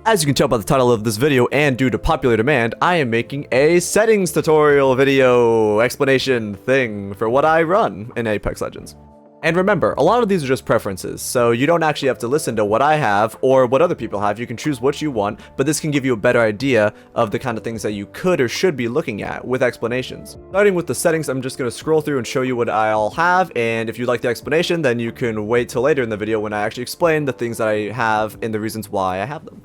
As you can tell by the title of this video and due to popular demand, I am making a settings tutorial video explanation thing for what I run in Apex Legends. And remember, a lot of these are just preferences, so you don't actually have to listen to what I have or what other people have. You can choose what you want, but this can give you a better idea of the kind of things that you could or should be looking at with explanations. Starting with the settings, I'm just going to scroll through and show you what I all have, and if you like the explanation, then you can wait till later in the video when I actually explain the things that I have and the reasons why I have them.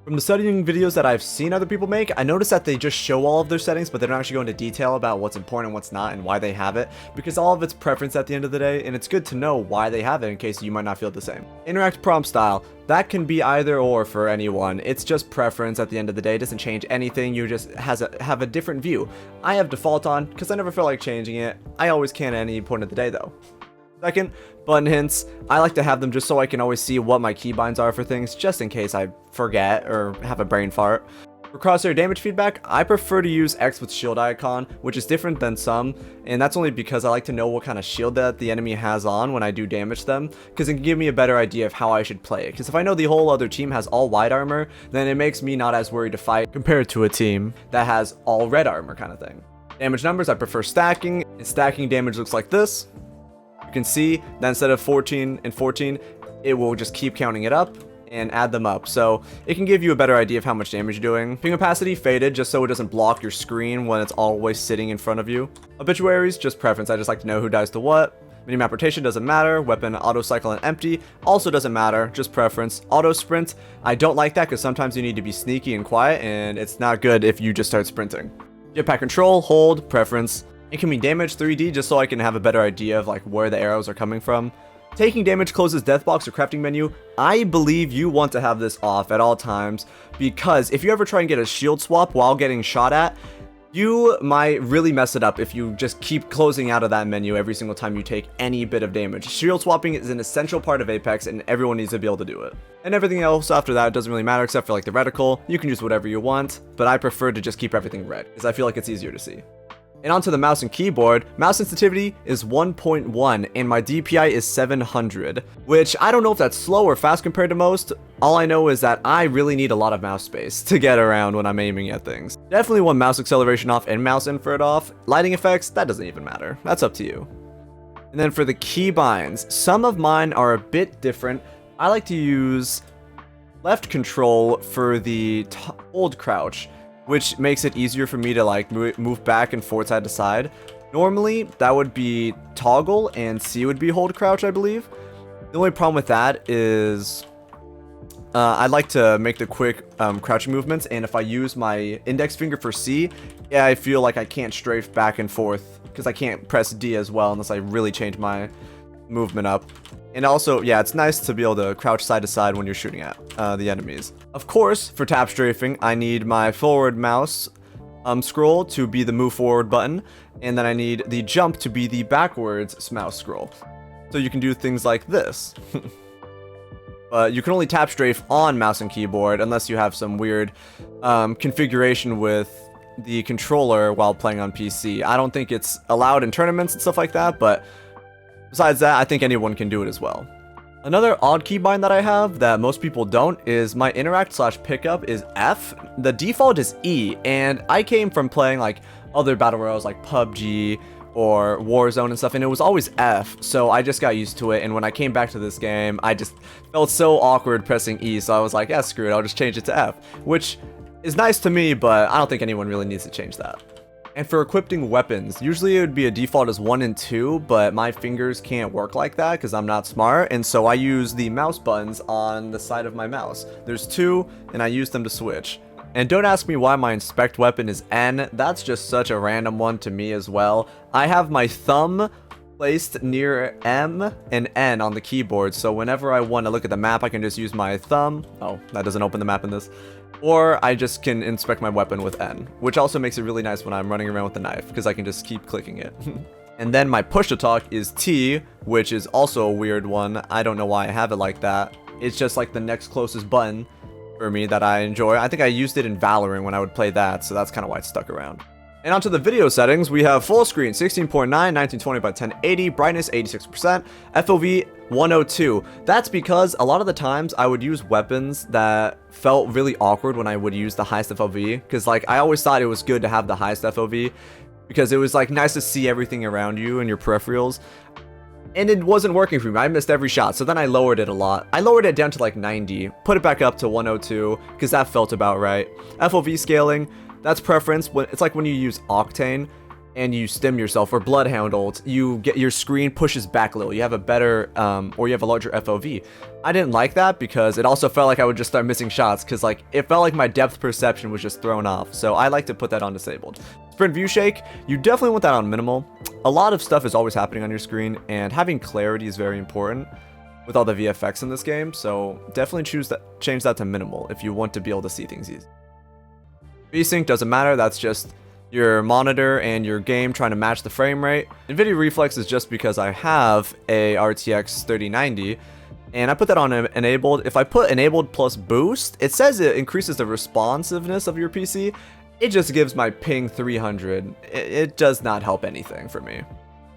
From the setting videos that I've seen other people make, I noticed that they just show all of their settings, but they don't actually go into detail about what's important and what's not and why they have it, because all of it's preference at the end of the day, and it's good to know why they have it in case you might not feel the same. Interact prompt style. That can be either or for anyone. It's just preference at the end of the day. It doesn't change anything. You just have a different view. I have default on because I never feel like changing it. I always can at any point of the day though. Second, button hints. I like to have them just so I can always see what my keybinds are for things, just in case I forget or have a brain fart. For crosshair damage feedback, I prefer to use X with shield icon, which is different than some, and that's only because I like to know what kind of shield that the enemy has on when I do damage them, because it can give me a better idea of how I should play it. Because if I know the whole other team has all white armor, then it makes me not as worried to fight compared to a team that has all red armor kind of thing. Damage numbers, I prefer stacking, and stacking damage looks like this. You can see that instead of 14 and 14, it will just keep counting it up and add them up. So it can give you a better idea of how much damage you're doing. Ping opacity faded just so it doesn't block your screen when it's always sitting in front of you. Obituaries, just preference. I just like to know who dies to what. Minimap rotation doesn't matter. Weapon auto cycle and empty also doesn't matter, just preference. Auto sprint, I don't like that because sometimes you need to be sneaky and quiet and it's not good if you just start sprinting. Jetpack control, hold, preference. Incoming damage 3D just so I can have a better idea of like where the arrows are coming from. Taking damage closes death box or crafting menu. I believe you want to have this off at all times because if you ever try and get a shield swap while getting shot at, you might really mess it up if you just keep closing out of that menu every single time you take any bit of damage. Shield swapping is an essential part of Apex and everyone needs to be able to do it. And everything else after that doesn't really matter except for like the reticle. You can use whatever you want, but I prefer to just keep everything red because I feel like it's easier to see. And onto the mouse and keyboard, mouse sensitivity is 1.1 and my DPI is 700, which I don't know if that's slow or fast compared to most. All I know is that I really need a lot of mouse space to get around when I'm aiming at things. Definitely want mouse acceleration off and mouse invert off. Lighting effects, that doesn't even matter. That's up to you. And then for the keybinds, some of mine are a bit different. I like to use left control for the hold crouch, which makes it easier for me to like move back and forth side to side. Normally, that would be toggle and C would be hold crouch, I believe. The only problem with that is I'd like to make the quick crouching movements, and if I use my index finger for C, yeah, I feel like I can't strafe back and forth because I can't press D as well unless I really change my movement up. And also, yeah, it's nice to be able to crouch side to side when you're shooting at the enemies. Of course, for tap strafing, I need my forward mouse scroll to be the move forward button, and then I need the jump to be the backwards mouse scroll. So you can do things like this. But you can only tap strafe on mouse and keyboard unless you have some weird configuration with the controller while playing on PC. I don't think it's allowed in tournaments and stuff like that, but besides that, I think anyone can do it as well. Another odd keybind that I have that most people don't is my interact/pickup is F. The default is E, and I came from playing like other battle royals like PUBG or Warzone and stuff, and it was always F, so I just got used to it, and when I came back to this game, I just felt so awkward pressing E, so I was like, yeah, screw it, I'll just change it to F, which is nice to me, but I don't think anyone really needs to change that. And for equipping weapons, usually it would be a default as 1 and 2, but my fingers can't work like that because I'm not smart, and so I use the mouse buttons on the side of my mouse. There's 2, and I use them to switch. And don't ask me why my inspect weapon is N, that's just such a random one to me as well. I have my thumb placed near M and N on the keyboard, so whenever I want to look at the map, I can just use my thumb. Oh, that doesn't open the map in this. Or I just can inspect my weapon with N, which also makes it really nice when I'm running around with the knife, because I can just keep clicking it. And then my push to talk is T, which is also a weird one. I don't know why I have it like that. It's just like the next closest button for me that I enjoy. I think I used it in Valorant when I would play that, so that's kind of why it stuck around. And onto the video settings, we have full screen 16.9, 1920 by 1080, brightness 86%, FOV 102. That's because a lot of the times I would use weapons that felt really awkward when I would use the highest FOV, because like I always thought it was good to have the highest FOV because it was like nice to see everything around you and your peripherals. And it wasn't working for me. I missed every shot. So then I lowered it a lot. I lowered it down to like 90, put it back up to 102 because that felt about right. FOV scaling, that's preference. It's like when you use Octane and you stim yourself, or Bloodhound ult, you get your screen pushes back a little. You have a better, or you have a larger FOV. I didn't like that because it also felt like I would just start missing shots because like it felt like my depth perception was just thrown off. So I like to put that on disabled. Sprint view shake, you definitely want that on minimal. A lot of stuff is always happening on your screen, and having clarity is very important with all the VFX in this game. So definitely change that to minimal if you want to be able to see things easy. VSync doesn't matter. That's just your monitor and your game trying to match the frame rate. NVIDIA Reflex is just because I have a RTX 3090 and I put that on enabled. If I put enabled plus boost, it says it increases the responsiveness of your PC. It just gives my ping 300. It does not help anything for me.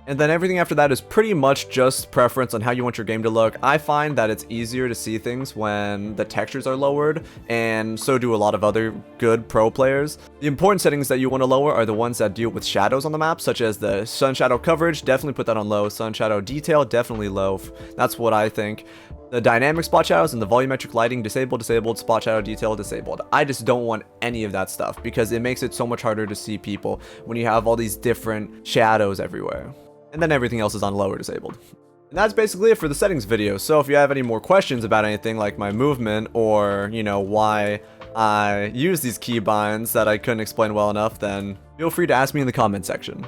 And then everything after that is pretty much just preference on how you want your game to look. I find that it's easier to see things when the textures are lowered, and so do a lot of other good pro players. The important settings that you want to lower are the ones that deal with shadows on the map, such as the sun shadow coverage, definitely put that on low. Sun shadow detail, definitely low. That's what I think. The dynamic spot shadows and the volumetric lighting, disabled, spot shadow detail, disabled. I just don't want any of that stuff because it makes it so much harder to see people when you have all these different shadows everywhere. And then everything else is on low or disabled. And that's basically it for the settings video. So if you have any more questions about anything like my movement or, you know, why I use these keybinds that I couldn't explain well enough, then feel free to ask me in the comment section.